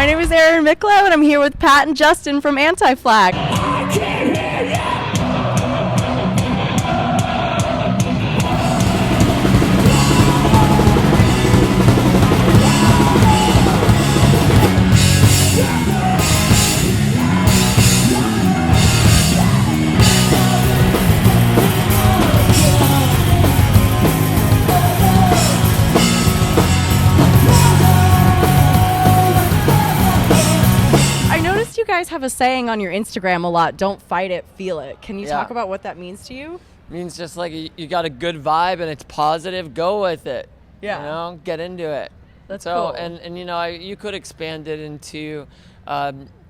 My name is Erin Micklow, and I'm here with Pat and Justin from Anti-Flag. I can't hear you. You guys have a saying on your Instagram a lot, don't fight it, feel it. Can you talk about what that means to you? It means just like you got a good vibe and it's positive, go with it. Yeah. You know, get into it. That's cool. And you know, you could expand it into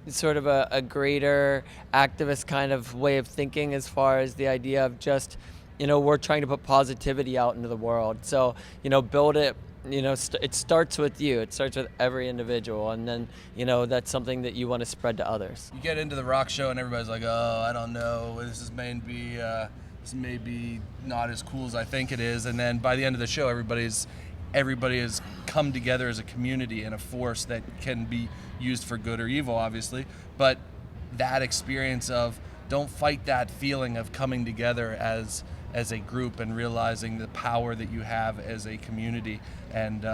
sort of a greater activist kind of way of thinking as far as the idea of just, you know, we're trying to put positivity out into the world. So, you know, build it. You know, it starts with you. It starts with every individual, and then, you know, that's something that you want to spread to others. You get into the rock show, and everybody's like, "Oh, I don't know. This may be not as cool as I think it is." And then by the end of the show, everybody has come together as a community and a force that can be used for good or evil, obviously. But that experience of don't fight that feeling of coming together as a group and realizing the power that you have as a community, and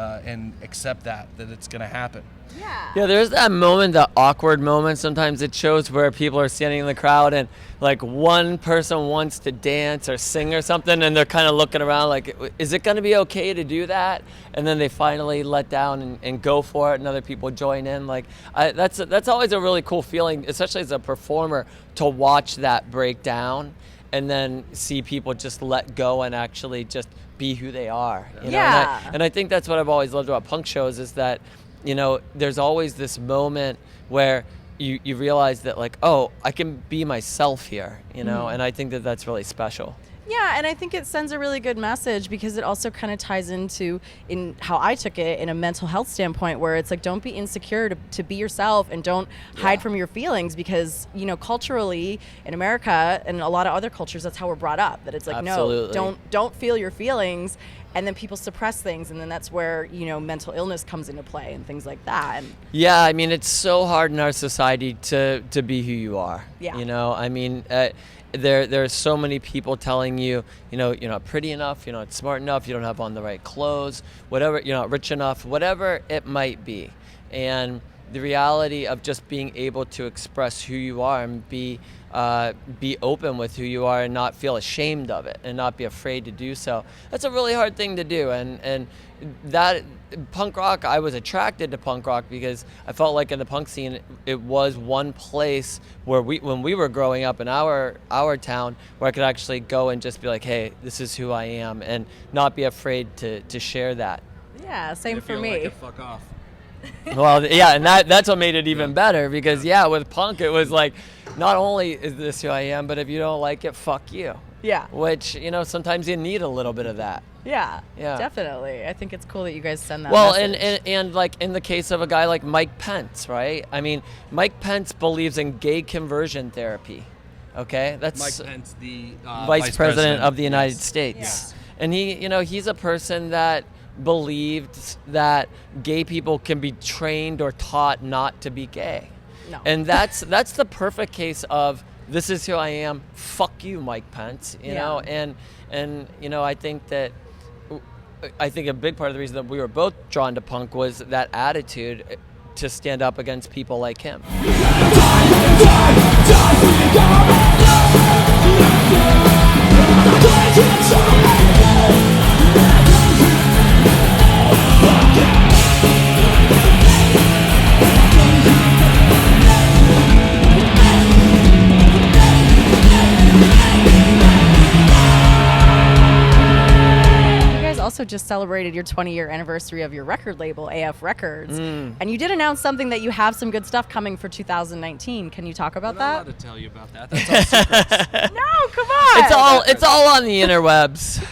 accept that it's going to happen. Yeah, there's that moment, the awkward moment sometimes it shows where people are standing in the crowd and like one person wants to dance or sing or something and they're kind of looking around like, is it going to be okay to do that? And then they finally let down and go for it, and other people join in. Like that's always a really cool feeling, especially as a performer, to watch that break down and then see people just let go and actually just be who they are. You know? And I think that's what I've always loved about punk shows is that, you know, there's always this moment where you realize that like, oh, I can be myself here, you know, and I think that that's really special. Yeah, and I think it sends a really good message because it also kind of ties into in how I took it in a mental health standpoint, where it's like, don't be insecure to be yourself, and don't hide from your feelings, because, you know, culturally in America and a lot of other cultures, that's how we're brought up, that it's like, Absolutely. no, don't feel your feelings, and then people suppress things, and then that's where, you know, mental illness comes into play and things like that. And yeah, I mean, it's so hard in our society to be who you are. Yeah. You know, I mean, there are so many people telling you, you know, you're not pretty enough, you're not smart enough, you don't have on the right clothes, whatever, you're not rich enough, whatever it might be. And the reality of just being able to express who you are and be open with who you are and not feel ashamed of it and not be afraid to do so. That's a really hard thing to do. And that punk rock, I was attracted to punk rock because I felt like in the punk scene, it was one place where when we were growing up in our town, where I could actually go and just be like, hey, this is who I am, and not be afraid to share that. yeah, same for me. Like fuck off. Well, yeah, and that's what made it even better, because with punk it was like, not only is this who I am, but if you don't like it, fuck you. Yeah. Which, you know, sometimes you need a little bit of that. Yeah, Yeah. definitely. I think it's cool that you guys send that Well, message. and like in the case of a guy like Mike Pence, right? I mean, Mike Pence believes in gay conversion therapy. Okay, that's Mike Pence, the Vice President of the United Yes. States. Yes. And he's a person that believed that gay people can be trained or taught not to be gay. No. And that's the perfect case of, this is who I am, fuck you, Mike Pence, you know? And you know, I think a big part of the reason that we were both drawn to punk was that attitude to stand up against people like him. Also just celebrated your 20-year anniversary of your record label, AF Records, and you did announce something that you have some good stuff coming for 2019. Can you talk about I'm that? not allowed to tell you about that. That's all secrets. No, come on. It's all on the interwebs.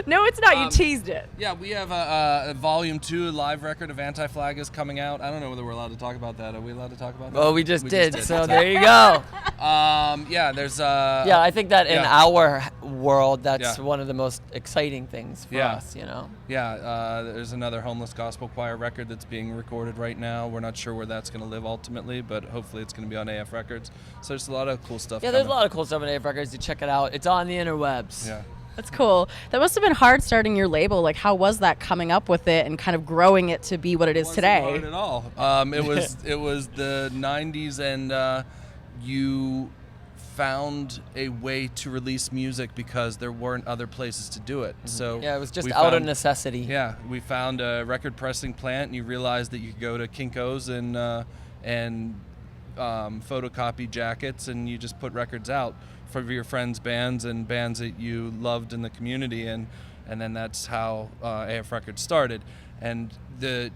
No, it's not. You teased it. Yeah, we have a Volume 2 live record of Anti-Flag is coming out. I don't know whether we're allowed to talk about that. Are we allowed to talk about that? Well, we just did, so there you go. Yeah, there's... Yeah, I think that in yeah. our world, that's one of the most exciting things for Yeah. us, you know? Yeah, there's another homeless gospel choir record that's being recorded right now. We're not sure where that's going to live ultimately, but hopefully it's going to be on AF Records. So there's a lot of cool stuff. Yeah, there's a lot of cool stuff on AF Records. You check it out. It's on the interwebs. Yeah. That's cool. That must have been hard starting your label. Like, how was that coming up with it and kind of growing it to be what it is today? It wasn't hard at all. It was the 90s, and you found a way to release music because there weren't other places to do it. So Yeah, it was just out of necessity. Yeah, we found a record pressing plant, and you realized that you could go to Kinko's and photocopy jackets, and you just put records out for your friends' bands and bands that you loved in the community, and then that's how AF Records started. And the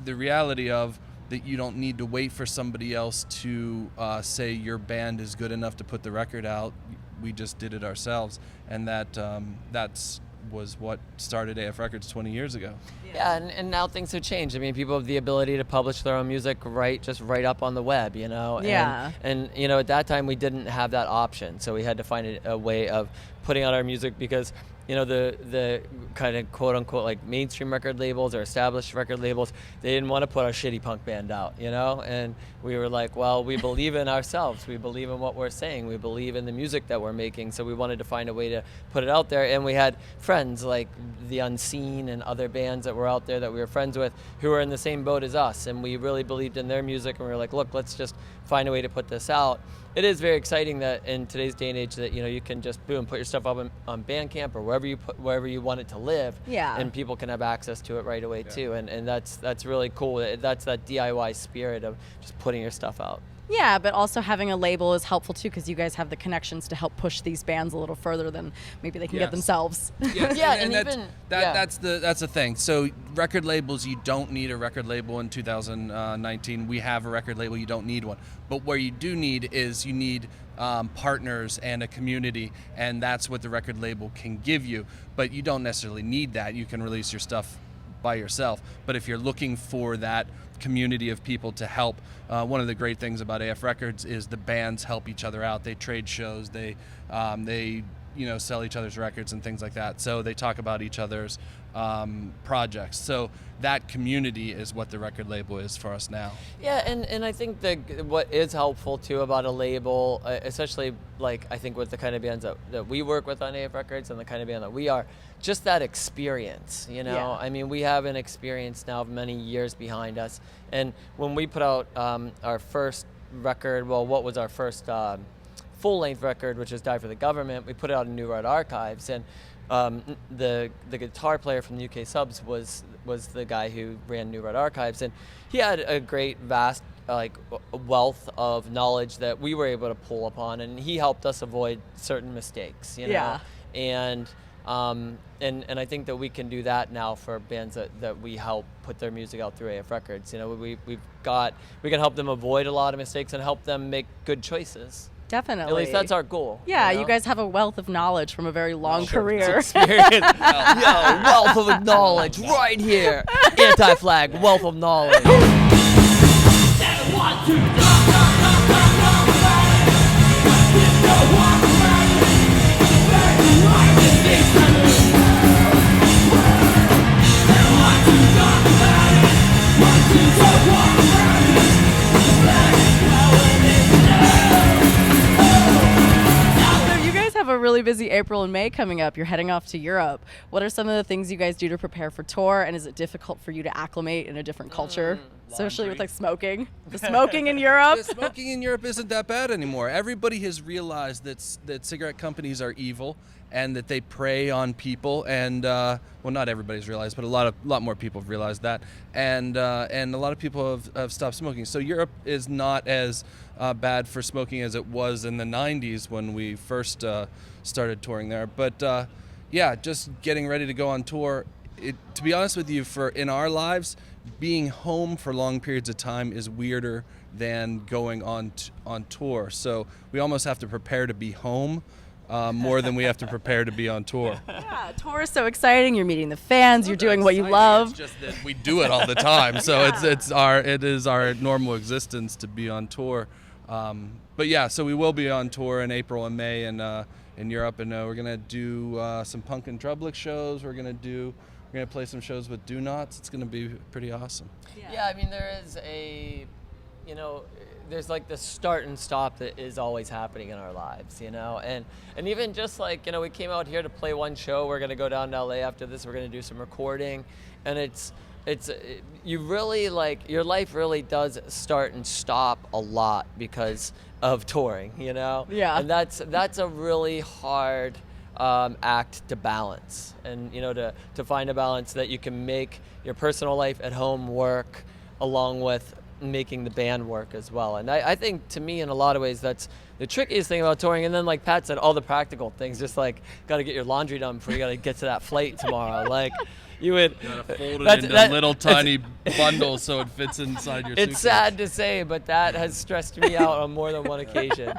reality of that you don't need to wait for somebody else to say your band is good enough to put the record out. We just did it ourselves, and that's was what started AF Records 20 years ago. Yeah, and now things have changed. I mean, people have the ability to publish their own music right up on the web, you know? Yeah. And you know, at that time we didn't have that option, so we had to find a way of putting out our music because, you know, the kind of quote unquote like mainstream record labels or established record labels, they didn't want to put our shitty punk band out, you know? And we were like, well, we believe in ourselves. We believe in what we're saying. We believe in the music that we're making. So we wanted to find a way to put it out there. And we had friends like The Unseen and other bands that were out there that we were friends with who were in the same boat as us. And we really believed in their music. And we were like, look, let's just find a way to put this out. It is very exciting that in today's day and age that, you know, you can just boom, put your stuff up on Bandcamp or wherever you want it to live. Yeah. And people can have access to it right away too. And that's really cool. That's that DIY spirit of just putting your stuff out. Yeah, but also having a label is helpful too because you guys have the connections to help push these bands a little further than maybe they can get themselves. Yeah, and that's the thing. So record labels, you don't need a record label in 2019. We have a record label, you don't need one. But where you do need is you need partners and a community, and that's what the record label can give you. But you don't necessarily need that. You can release your stuff by yourself. But if you're looking for that community of people to help, one of the great things about AF Records is the bands help each other out. They trade shows, they sell each other's records and things like that. So they talk about each other's projects. So that community is what the record label is for us now. Yeah, and I think that what is helpful too about a label, especially like I think with the kind of bands that we work with on AF Records and the kind of band that we are, just that experience, you know? Yeah. I mean, we have an experience now of many years behind us. And when we put out our first record, well, what was our first full-length record, which is Die for the Government, we put it out in New Red Archives, and the guitar player from the UK Subs was the guy who ran New Red Archives, and he had a great vast wealth of knowledge that we were able to pull upon, and he helped us avoid certain mistakes, you know. Yeah. And I think that we can do that now for bands that we help put their music out through AF Records. You know, we can help them avoid a lot of mistakes and help them make good choices. Definitely. At least that's our goal. Yeah, you know? you guys have a wealth of knowledge from a very long Sure. career. Experience. Yo, wealth of knowledge right here. Anti-flag, wealth of knowledge. A really busy April and May coming up. You're heading off to Europe. What are some of the things you guys do to prepare for tour, and is it difficult for you to acclimate in a different culture, especially with like smoking? The smoking in Europe? The smoking in Europe isn't that bad anymore. Everybody has realized that cigarette companies are evil and that they prey on people, and well, not everybody's realized, but a lot more people have realized that, and a lot of people have stopped smoking. So Europe is not as bad for smoking as it was in the 90s when we first started touring there. But yeah, just getting ready to go on tour. To be honest with you, in our lives, being home for long periods of time is weirder than going on tour. So we almost have to prepare to be home more than we have to prepare to be on tour. Yeah, tour is so exciting. You're meeting the fans. You're doing what you love. It's just that we do it all the time. So Yeah. it is our normal existence to be on tour. But yeah, so we will be on tour in April and May in Europe, and we're gonna do some punk and Drublic shows. We're gonna do We're gonna play some shows with Do Nots. It's gonna be pretty awesome. Yeah, I mean, there is a, you know, there's like the start and stop that is always happening in our lives, you know, and even just like, you know, we came out here to play one show. We're gonna go down to LA after this. We're gonna do some recording, and you really like, your life really does start and stop a lot because of touring, you know. Yeah. And that's a really hard act to balance, and you know, to find a balance that you can make your personal life at home work along with making the band work as well. And I think, to me, in a lot of ways, that's the trickiest thing about touring. And then, like Pat said, all the practical things, just like got to get your laundry done before you got to get to that flight tomorrow. Like, you would Gotta fold it into little tiny bundles so it fits inside your suitcase. It's sad to say, but that has stressed me out on more than one occasion.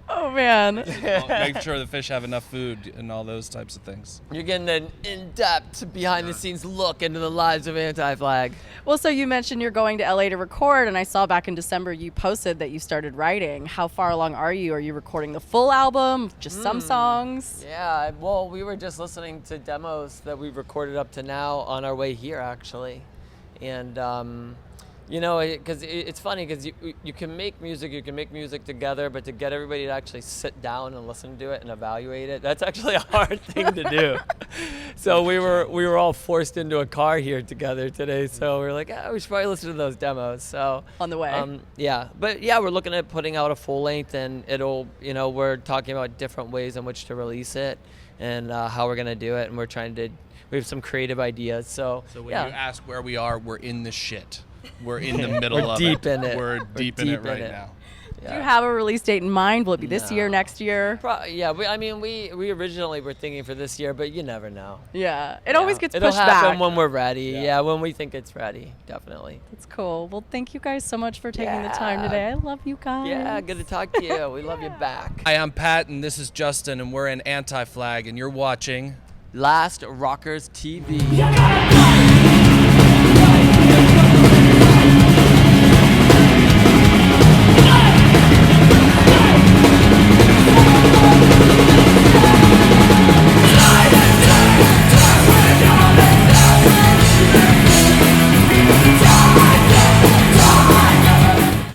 Oh man. Make sure the fish have enough food and all those types of things. You're getting an in-depth, behind-the-scenes look into the lives of Anti-Flag. Well, so you mentioned you're going to LA to record, and I saw back in December you posted that you started writing. How far along are you? Are you recording the full album? Just some songs? Yeah, well, we were just listening to demos that we've recorded up to now on our way here, actually. And, you know, because it's funny because you can make music together, but to get everybody to actually sit down and listen to it and evaluate it, that's actually a hard thing to do. So we were all forced into a car here together today. So we were like, we should probably listen to those demos. So On the way. yeah, but yeah, we're looking at putting out a full length, and it'll, you know, we're talking about different ways in which to release it and how we're gonna do it, and we have some creative ideas. So when yeah. you ask where we are, we're in the shit. We're in the middle of deep it. in it. We're deep in it right now. Do you have a release date in mind? Will it be this year, No. next year? Yeah, we originally were thinking for this year, but you never know. Yeah. It always gets It'll pushed happen back. when we're ready. Yeah, when we think it's ready, definitely. That's cool. Well, thank you guys so much for taking the time Yeah. today. I love you guys. Yeah, good to talk to you. We love you back. Hi, I'm Pat, and this is Justin, and we're in Anti-Flag, and you're watching Last Rockers TV. You gotta